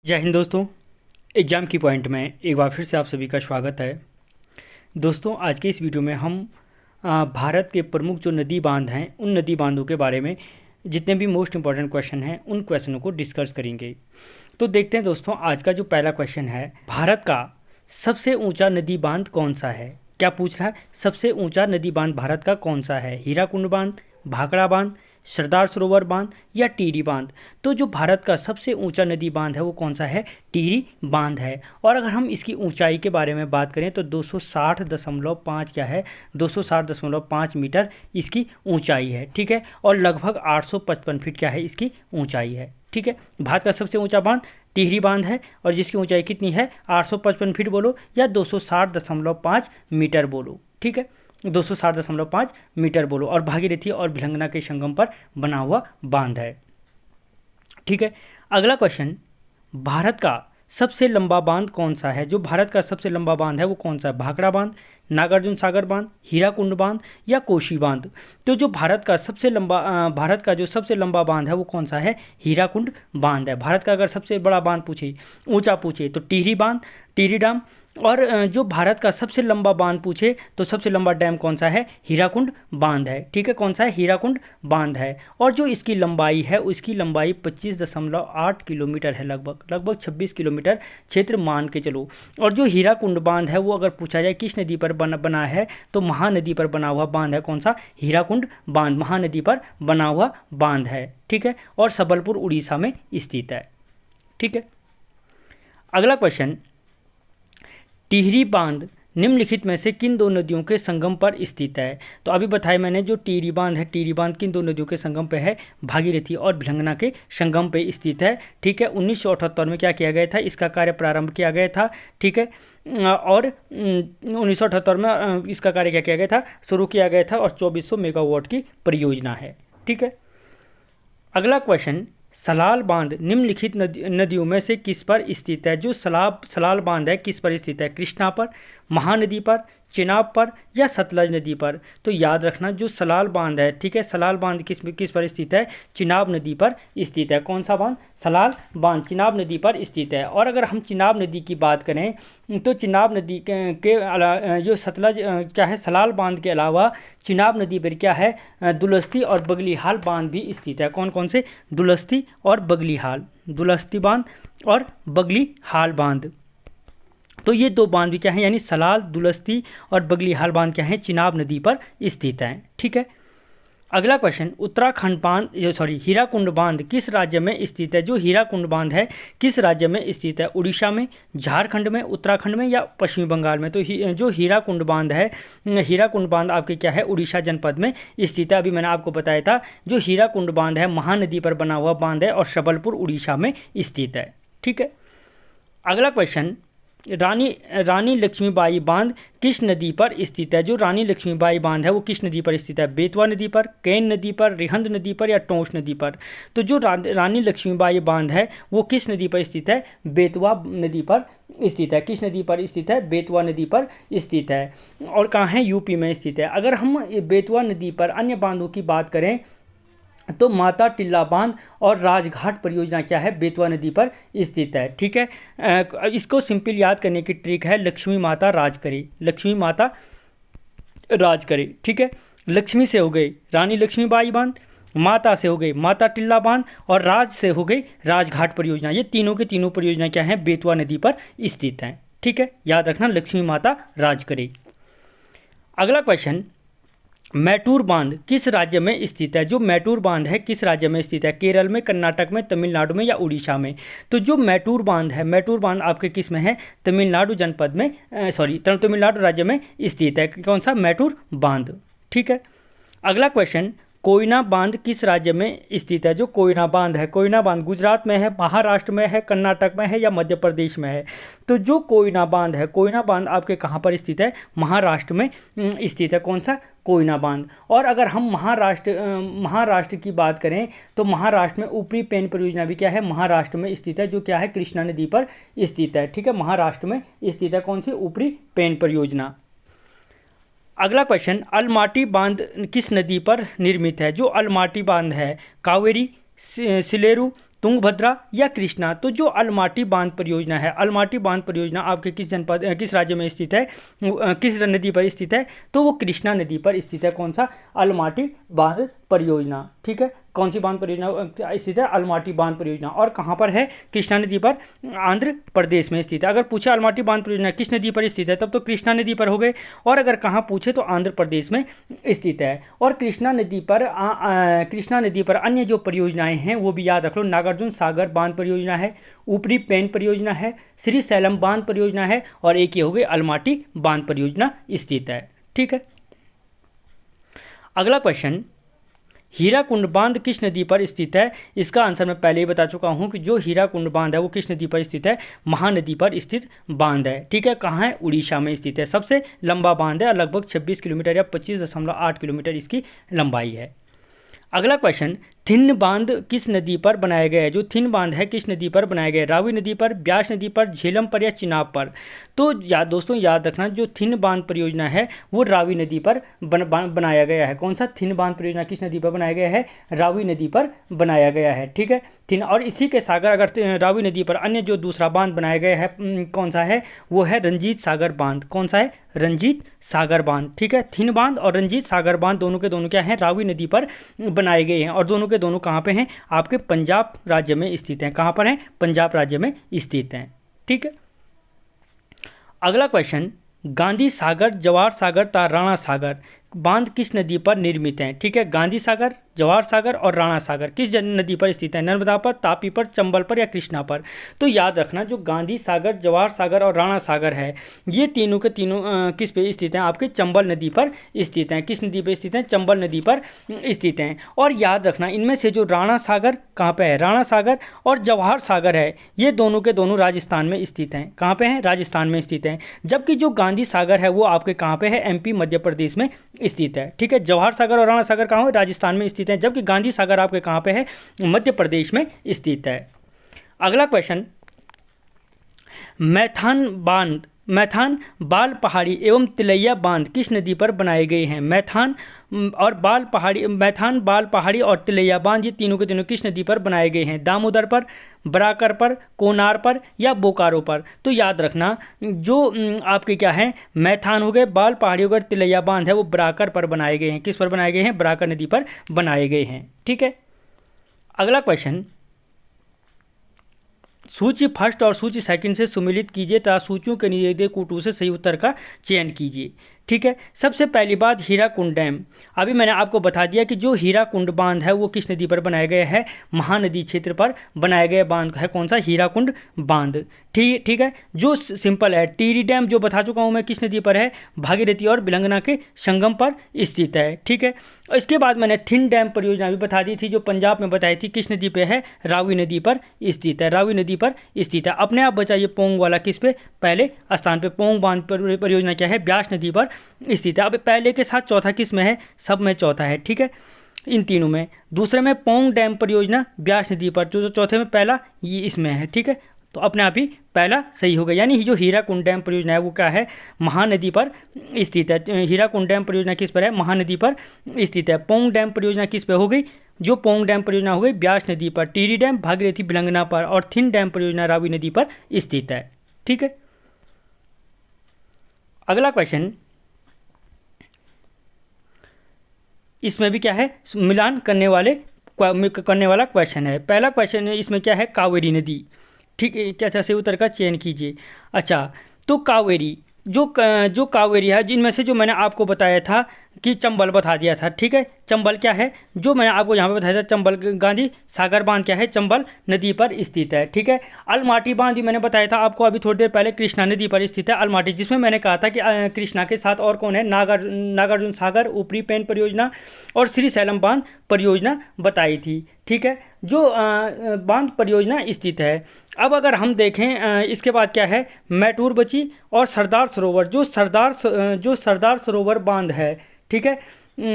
जय हिंद दोस्तों। एग्ज़ाम की पॉइंट में एक बार फिर से आप सभी का स्वागत है। दोस्तों आज के इस वीडियो में हम भारत के प्रमुख जो नदी बांध हैं उन नदी बांधों के बारे में जितने भी मोस्ट इंपॉर्टेंट क्वेश्चन हैं उन क्वेश्चनों को डिस्कस करेंगे। तो देखते हैं दोस्तों, आज का जो पहला क्वेश्चन है, भारत का सबसे ऊंचा नदी बांध कौन सा है। क्या पूछ रहा है? सबसे ऊंचा नदी बांध भारत का कौन सा है? हीराकुंड बांध, भाखड़ा बांध, सरदार सरोवर बांध या टिहरी बांध। तो जो भारत का सबसे ऊंचा नदी बांध है वो कौन सा है? टिहरी बांध है। और अगर हम इसकी ऊंचाई के बारे में बात करें तो 260.5 क्या है? 260.5 मीटर इसकी ऊंचाई है। ठीक है, और लगभग 855 फीट क्या है इसकी ऊंचाई है। ठीक है, भारत का सबसे ऊंचा बांध टिहरी बांध है और जिसकी ऊंचाई कितनी है? 855 फीट बोलो या 260.5 मीटर बोलो। ठीक है, 260.5 मीटर बोलो। और भागीरथी और भिलंगना के संगम पर बना हुआ बांध है। ठीक है, अगला क्वेश्चन, भारत का सबसे लंबा बांध कौन सा है? जो भारत का सबसे लंबा बांध है वो कौन सा है? भाखड़ा बांध, नागार्जुन सागर बांध, हीराकुंड बांध या कोशी बांध। तो जो भारत का जो सबसे लंबा बांध है वो कौन सा है? हीराकुंड बांध है। भारत का अगर सबसे बड़ा बांध पूछे, ऊंचा पूछे तो टिहरी बांध, टिहरी डैम। और जो भारत का सबसे लंबा बांध पूछे तो सबसे लंबा डैम कौन सा है? हीराकुंड बांध है। ठीक है, कौन सा है? हीराकुंड बांध है। और जो इसकी लंबाई है उसकी लंबाई 25.8 किलोमीटर है, लगभग 26 किलोमीटर क्षेत्र मान के चलो। और जो हीराकुंड बांध है वो अगर पूछा जाए किस नदी पर बना है तो महानदी पर बना हुआ बांध है। कौन सा? हीराकुंड बांध महानदी पर बना हुआ बांध है। ठीक है, और सबलपुर उड़ीसा में स्थित है। ठीक है, अगला क्वेश्चन, टिहरी बांध निम्नलिखित में से किन दो नदियों के संगम पर स्थित है? तो अभी बताया मैंने, जो टिहरी बांध है, टिहरी बांध किन दो नदियों के संगम पे है? भागीरथी और भिलंगना के संगम पे स्थित है। ठीक है, 1978 में क्या किया गया था? इसका कार्य प्रारंभ किया गया था। ठीक है, और 1978 में इसका कार्य क्या किया गया था? शुरू किया गया था और 2400 मेगावाट की परियोजना है। ठीक है, अगला क्वेश्चन, सलाल बांध निम्नलिखित नदियों में से किस पर स्थित है? जो सलाल बांध है किस पर स्थित है? कृष्णा पर, महानदी पर, चिनाब पर या सतलज नदी पर। तो याद रखना, जो सलाल बांध है, ठीक है, सलाल बांध किस पर स्थित है? चिनाब नदी पर स्थित है। कौन सा बांध? सलाल बांध चिनाब नदी पर स्थित है। और अगर हम चिनाब नदी की बात करें तो चिनाब नदी के अलावा जो सतलज क्या है, सलाल बांध के अलावा चिनाब नदी पर क्या है? दुलस्ती और बगलीहाल बांध भी स्थित है। कौन कौन से? दुलस्ती और बगलीहाल, दुलस्ती बांध और बगलीहाल बांध। तो ये दो बांध भी क्या हैं? यानी सलाल, दुलस्ती और बगलीहाल बांध क्या हैं? चिनाब नदी पर स्थित हैं। ठीक है, अगला क्वेश्चन, हीराकुंड बांध किस राज्य में स्थित है? जो हीराकुंड बांध है किस राज्य में स्थित है? उड़ीसा में, झारखंड में, उत्तराखंड में या पश्चिमी बंगाल में? तो जो हीराकुंड बांध है, हीराकुंड बांध आपके क्या है? उड़ीसा जनपद में स्थित है। अभी मैंने आपको बताया था, जो हीराकुंड बांध है महानदी पर बना हुआ बांध है और सबलपुर उड़ीसा में स्थित है। ठीक है, अगला क्वेश्चन, रानी लक्ष्मीबाई बांध किस नदी पर स्थित है? जो रानी लक्ष्मीबाई बांध है वो किस नदी पर स्थित है? बेतवा नदी पर, केन नदी पर, रिहंद नदी पर या टोंस नदी पर? तो जो रानी लक्ष्मीबाई बांध है वो किस नदी पर स्थित है? बेतवा नदी पर स्थित है। किस नदी पर स्थित है? बेतवा नदी पर स्थित है। और कहाँ है? यूपी में स्थित है। अगर हम बेतवा नदी पर अन्य बांधों की बात करें तो माता टिल्ला बांध और राजघाट परियोजना क्या है? बेतवा नदी पर स्थित है। ठीक है, इसको सिंपल याद करने की ट्रिक है, लक्ष्मी माता राज करे, लक्ष्मी माता राज करे। ठीक है, लक्ष्मी से हो गई रानी लक्ष्मीबाई बांध, माता से हो गई माता टिल्ला बांध और राज से हो गई राजघाट परियोजना। ये तीनों के तीनों परियोजना क्या है? बेतवा नदी पर स्थित हैं। ठीक है, याद रखना, लक्ष्मी माता राज करे। अगला क्वेश्चन, मैटूर बांध किस राज्य में स्थित है? जो मैटूर बांध है किस राज्य में स्थित है? केरल में, कर्नाटक में, तमिलनाडु में या उड़ीसा में? तो जो मैटूर बांध है, मैटूर बांध आपके किस में है? तमिलनाडु जनपद में, तमिलनाडु राज्य में स्थित है। कौन सा? मैटूर बांध। ठीक है, अगला क्वेश्चन, कोयना बांध किस राज्य में स्थित है? जो कोयना बांध है, कोयना बांध गुजरात में है, महाराष्ट्र में है, कर्नाटक में है या मध्य प्रदेश में है? तो जो कोयना बांध है, कोयना बांध आपके कहाँ पर स्थित है? महाराष्ट्र में स्थित है। कौन सा? कोयना बांध। और अगर हम महाराष्ट्र की बात करें तो महाराष्ट्र में ऊपरी पेन परियोजना भी क्या है? महाराष्ट्र में स्थित है, जो क्या है? कृष्णा नदी पर स्थित है। ठीक है, महाराष्ट्र में स्थित है। कौन सी? ऊपरी पेन परियोजना। अगला क्वेश्चन, अलमाटी बांध किस नदी पर निर्मित है? जो अलमाटी बांध है, कावेरी, सिलेरू, तुंगभद्रा या कृष्णा? तो जो अलमाटी बांध परियोजना है, अलमाटी बांध परियोजना आपके किस राज्य में स्थित है, किस नदी पर स्थित है? तो वो कृष्णा नदी पर स्थित है। कौन सा? अलमाटी बांध परियोजना। ठीक है, कौन सी बांध परियोजना स्थित है? अलमाटी बांध परियोजना। और कहाँ पर है? कृष्णा नदी पर, आंध्र प्रदेश में स्थित है। अगर पूछे अलमाटी बांध परियोजना किस नदी पर स्थित है, तब तो कृष्णा नदी पर हो गए। और अगर कहाँ पूछे तो आंध्र प्रदेश में स्थित है। और कृष्णा नदी पर अन्य जो परियोजनाएं हैं वो भी याद रख लो। नागार्जुन सागर बांध परियोजना है, ऊपरी पेन परियोजना है, श्री सैलम बांध परियोजना है, और एक ये हो गई अलमाटी बांध परियोजना स्थित है। ठीक है, अगला क्वेश्चन, हीराकुंड बांध किस नदी पर स्थित है? इसका आंसर मैं पहले ही बता चुका हूं कि जो हीराकुंड बांध है वो किस नदी पर स्थित है? महानदी पर स्थित बांध है। ठीक है, कहाँ है? उड़ीसा में स्थित है। सबसे लंबा बांध है, लगभग 26 किलोमीटर या 25.8 किलोमीटर इसकी लंबाई है। अगला क्वेश्चन, थिन बांध किस नदी पर बनाया गया है? जो थिन बांध है किस नदी पर बनाया गया है? रावी नदी पर, ब्यास नदी पर, झेलम पर या चिनाब पर? तो दोस्तों याद रखना, जो थिन बांध परियोजना है वो रावी नदी पर बनाया गया है। कौन सा? थिन बांध परियोजना किस नदी पर बनाया गया है? रावी नदी पर बनाया गया है। ठीक है, थिन। और इसी के सागर, अगर रावी नदी पर अन्य जो दूसरा बांध बनाया गया है कौन सा है? वो है रंजीत सागर बांध। कौन सा है? रंजीत सागर बांध। ठीक है, थिन बांध और रंजीत सागर बांध दोनों के दोनों क्या हैं? रावी नदी पर बनाए गए हैं। और दोनों के दोनों कहाँ पे हैं? आपके पंजाब राज्य में स्थित हैं। कहाँ पर हैं? पंजाब राज्य में स्थित हैं। ठीक है, अगला क्वेश्चन, गांधी सागर, जवाहर सागर, राणा सागर बांध किस नदी पर निर्मित हैं? ठीक है, गांधी सागर, जवाहर सागर और राणा सागर किस नदी पर स्थित है? नर्मदा पर, तापी पर, चंबल पर या कृष्णा पर? तो याद रखना, जो गांधी सागर, जवाहर सागर और राणा सागर है ये तीनों के तीनों किस पे स्थित हैं? आपके चंबल नदी पर स्थित हैं। किस नदी पर स्थित हैं? चंबल नदी पर स्थित हैं। और याद रखना, इनमें से जो राणा सागर कहाँ पे है? राणा सागर और जवाहर सागर है ये दोनों के दोनों राजस्थान में स्थित हैं। कहाँ पे हैं? राजस्थान में स्थित हैं। जबकि जो गांधी सागर है वो आपके कहाँ पे है? एमपी, मध्य प्रदेश में स्थित है। ठीक है, जवाहर सागर और राणा सागर कहाँ है? राजस्थान में स्थित है। जबकि गांधी सागर आपके कहाँ पे है? मध्य प्रदेश में स्थित है। अगला क्वेश्चन, मैथान बाल पहाड़ी एवं तिलैया बांध किस नदी पर बनाए गए हैं? मैथान बाल पहाड़ी और तिलैया बांध ये तीनों के तीनों किस नदी पर बनाए गए हैं? दामोदर पर, बराकर पर, कोनार पर या बोकारो पर? तो याद रखना, जो आपके क्या है? मैथान हो गए, बाल पहाड़ी हो गए, तिलैया बांध है वो बराकर पर बनाए गए हैं। किस पर बनाए गए हैं? बराकर नदी पर बनाए गए हैं। ठीक है, अगला क्वेश्चन, सूची फर्स्ट और सूची सेकंड से सुमेलित कीजिए तथा सूचियों के नीचे कूटू से सही उत्तर का चयन कीजिए। ठीक है, सबसे पहली बात, हीराकुंड डैम। अभी मैंने आपको बता दिया कि जो हीराकुंड बांध है वो किस नदी पर बनाया गया है? महानदी क्षेत्र पर बनाया गया बांध है। कौन सा? हीराकुंड बांध। ठीक है, जो सिंपल है। टिहरी डैम जो बता चुका हूँ मैं किस नदी पर है? भागीरथी और बिलंगना के संगम पर स्थित है। ठीक है, इसके बाद मैंने थिन डैम परियोजना भी बता दी थी जो पंजाब में बताई थी। किस नदी पे है? रावी नदी पर स्थित है। रावी नदी पर स्थित है। अपने आप बचाइए, पोंग वाला किस पे? पहले स्थान पे। पोंग बांध परियोजना क्या है? ब्यास नदी पर स्थित है। अब पहले के साथ चौथा किस में है? सब में चौथा है। ठीक है, इन तीनों में। दूसरे में पोंग डैम परियोजना ब्यास नदी पर, जो चौथे में पहला ये इसमें है। ठीक है, तो अपने आप ही पहला सही होगा। यानी जो हीराकुंड डैम परियोजना है वो क्या है? महानदी पर स्थित है। हीराकुंड डैम परियोजना किस पर है? महानदी पर स्थित है। पोंग डैम परियोजना किस पे हो गई? जो पोंग डैम परियोजना हो गई ब्यास नदी पर। टिहरी डैम भागीरथी बिलंगना पर। और थिन डैम परियोजना रावी नदी पर स्थित है। ठीक है, अगला क्वेश्चन, इसमें भी क्या है? मिलान करने वाला क्वेश्चन है। पहला क्वेश्चन है इसमें क्या है? कावेरी नदी। ठीक है, क्या अच्छा से उत्तर का चयन कीजिए। अच्छा, तो कावेरी जो कावेरी है, जिनमें से जो मैंने आपको बताया था कि चंबल बता दिया था। ठीक है, चंबल क्या है? जो मैंने आपको यहाँ पे बताया था, चंबल गांधी सागर बांध क्या है? चंबल नदी पर स्थित है। ठीक है, अलमाटी बांध भी मैंने बताया था आपको अभी थोड़ी देर पहले, कृष्णा नदी पर स्थित है अलमाटी, जिसमें मैंने कहा था कि कृष्णा के साथ और कौन है? नागार्जुन सागर, ऊपरी पेन परियोजना और श्री सैलम बांध परियोजना बताई थी। ठीक है, जो बांध परियोजना स्थित है। अब अगर हम देखें इसके बाद क्या है? मैटूर बची और सरदार सरोवर। जो सरदार सरोवर बांध है। ठीक है,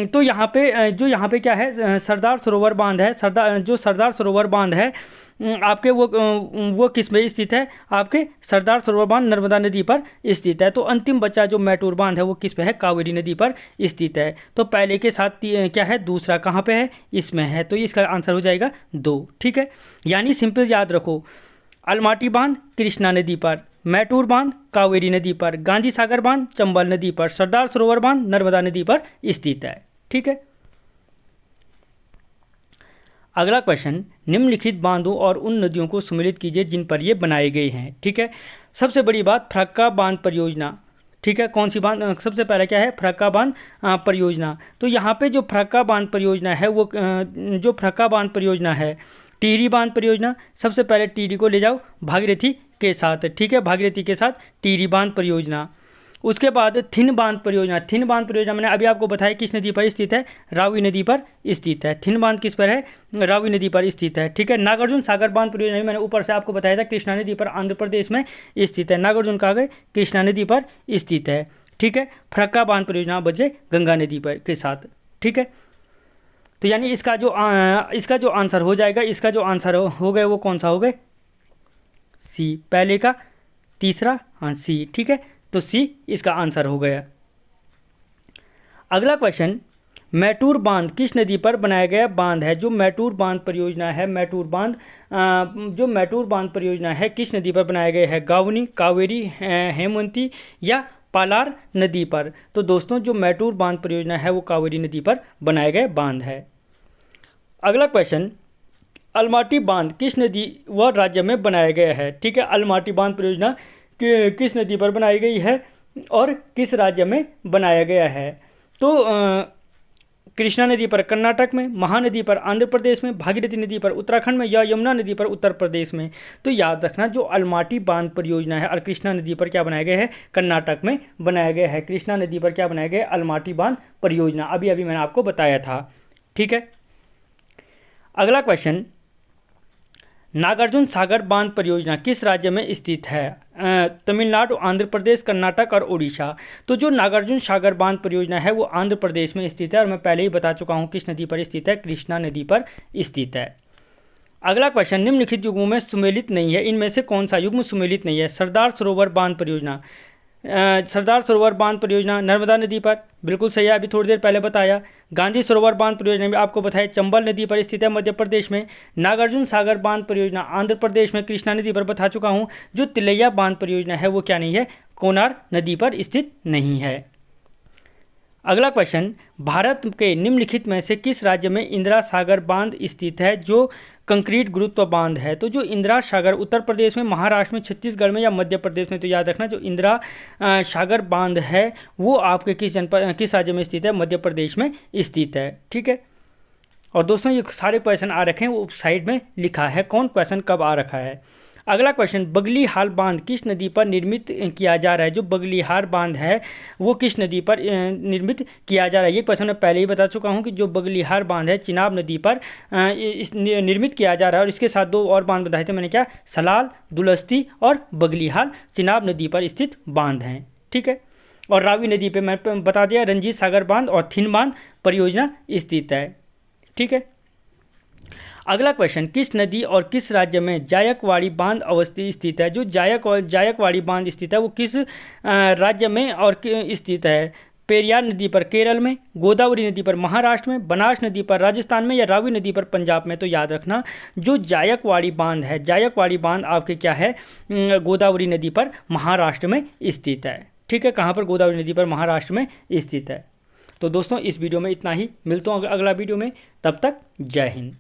तो यहाँ पे क्या है? सरदार सरोवर बांध है। सरदार सरोवर बांध है आपके वो किस में स्थित है, आपके सरदार सरोवर बांध नर्मदा नदी पर स्थित है। तो अंतिम बचा जो मैटूर बांध है वो किस पे है, कावेरी नदी पर स्थित है। तो पहले के साथ क्या है, दूसरा कहाँ पे है, इसमें है। तो इसका आंसर हो जाएगा 2। ठीक है, यानी सिंपल याद रखो, अलमाटी बांध कृष्णा नदी पर, मैटूर बांध कावेरी नदी पर, गांधी सागर बांध चंबल नदी पर, सरदार सरोवर बांध नर्मदा नदी पर स्थित है। ठीक है, अगला क्वेश्चन, निम्नलिखित बांधों और उन नदियों को सम्मिलित कीजिए जिन पर ये बनाए गए हैं। ठीक है, सबसे बड़ी बात फरक्का बांध परियोजना। ठीक है, कौन सी बांध, सबसे पहले क्या है, फरक्का बांध परियोजना। तो यहाँ पे जो फरक्का बांध परियोजना है वो जो फरक्का बांध परियोजना है, टिहरी बांध परियोजना, सबसे पहले टिहरी को ले जाओ भागीरथी के साथ। ठीक है, भागीरथी के साथ टिहरी बांध परियोजना। उसके बाद थिन बांध परियोजना। थिन बांध परियोजना मैंने अभी आपको बताया किस नदी पर स्थित है, रावी नदी पर स्थित है। थिन बांध किस पर है, रावी नदी पर स्थित है। ठीक है, नागार्जुन सागर बांध परियोजना मैंने ऊपर से आपको बताया था कृष्णा नदी पर आंध्र प्रदेश में स्थित है। नागार्जुन कहाँ गए, कृष्णा नदी पर स्थित है। ठीक है, फरक्का बांध परियोजना बच गए गंगा नदी पर के साथ। ठीक है, तो यानी इसका जो आंसर हो जाएगा, इसका जो आंसर हो गए वो कौन सा हो गए, सी, पहले का तीसरा, हाँ सी। ठीक है, तो सी इसका आंसर हो गया। अगला क्वेश्चन, मैटूर बांध किस नदी पर बनाया गया बांध है। जो मैटूर बांध परियोजना है, मैटूर बांध जो मैटूर बांध परियोजना है किस नदी पर बनाया गया है, गावनी, कावेरी, हेमवंती या पालार नदी पर। तो दोस्तों जो मैटूर बांध परियोजना है वो कावेरी नदी पर बनाया गया बांध है। अगला क्वेश्चन, अलमाटी बांध किस नदी व राज्य में बनाया गया है। ठीक है, अलमाटी बांध परियोजना किस नदी पर बनाई गई है और किस राज्य में बनाया गया है। तो कृष्णा नदी पर कर्नाटक में, महानदी पर आंध्र प्रदेश में, भागीरथी नदी पर उत्तराखंड में या यमुना नदी पर उत्तर प्रदेश में। तो याद रखना जो अलमाटी बांध परियोजना है और कृष्णा नदी पर क्या बनाया गया है, कर्नाटक में बनाया गया है। कृष्णा नदी पर क्या बनाया गया है, अलमाटी बांध परियोजना, अभी अभी मैंने आपको बताया था। ठीक है, अगला क्वेश्चन, नागार्जुन सागर बांध परियोजना किस राज्य में स्थित है, तमिलनाडु, आंध्र प्रदेश, कर्नाटक और उड़ीसा। तो जो नागार्जुन सागर बांध परियोजना है वो आंध्र प्रदेश में स्थित है और मैं पहले ही बता चुका हूँ किस नदी पर स्थित है, कृष्णा नदी पर स्थित है। अगला क्वेश्चन, निम्नलिखित युग्मों में सुमेलित नहीं है, इनमें से कौन सा युग्म सुमेलित नहीं है। सरदार सरोवर बांध परियोजना, सरदार सरोवर बांध परियोजना नर्मदा नदी पर, बिल्कुल सही है, अभी थोड़ी देर पहले बताया। गांधी सरोवर बांध परियोजना भी आपको बताया चंबल नदी पर स्थित है मध्य प्रदेश में। नागार्जुन सागर बांध परियोजना आंध्र प्रदेश में कृष्णा नदी पर बता चुका हूँ। जो तिलैया बांध परियोजना है वो क्या नहीं है, कोनार नदी पर स्थित नहीं है। अगला क्वेश्चन, भारत के निम्नलिखित में से किस राज्य में इंदिरा सागर बांध स्थित है जो कंक्रीट गुरुत्व बांध है। तो जो इंदिरा सागर उत्तर प्रदेश में, महाराष्ट्र में, छत्तीसगढ़ में या मध्य प्रदेश में। तो याद रखना जो इंदिरा सागर बांध है वो आपके किस राज्य में स्थित है, मध्य प्रदेश में स्थित है। ठीक है, और दोस्तों ये सारे क्वेश्चन आ रखे हैं, वो साइड में लिखा है कौन क्वेश्चन कब आ रखा है। अगला क्वेश्चन, बगलीहाल बांध किस नदी पर निर्मित किया जा रहा है। जो बगलीहाल बांध है वो किस नदी पर निर्मित किया जा रहा है। ये क्वेश्चन मैं पहले ही बता चुका हूँ कि जो बगलीहाल बांध है चिनाब नदी पर निर्मित किया जा रहा है। और इसके साथ 2 और बांध बताए थे मैंने, क्या, सलाल, दुलस्ती और बगलीहाल चिनाब नदी पर स्थित बांध हैं। ठीक है, और रावी नदी पर मैं बता दिया रंजीत सागर बांध और थिन बांध परियोजना स्थित है। ठीक है, अगला क्वेश्चन, किस नदी और किस राज्य में जायकवाड़ी बांध अवस्थित स्थित है। जो जायकवाड़ी बांध स्थित है वो किस राज्य में और स्थित है। पेरियार नदी पर केरल में, गोदावरी नदी पर महाराष्ट्र में, बनास नदी पर राजस्थान में या रावी नदी पर पंजाब में। तो याद रखना जो जायकवाड़ी बांध है, जायकवाड़ी बांध आपके क्या है, गोदावरी नदी पर महाराष्ट्र में स्थित है। ठीक है, कहाँ पर, गोदावरी नदी पर महाराष्ट्र में स्थित है। तो दोस्तों इस वीडियो में इतना ही, मिलता हूँ अगला वीडियो में, तब तक जय हिंद।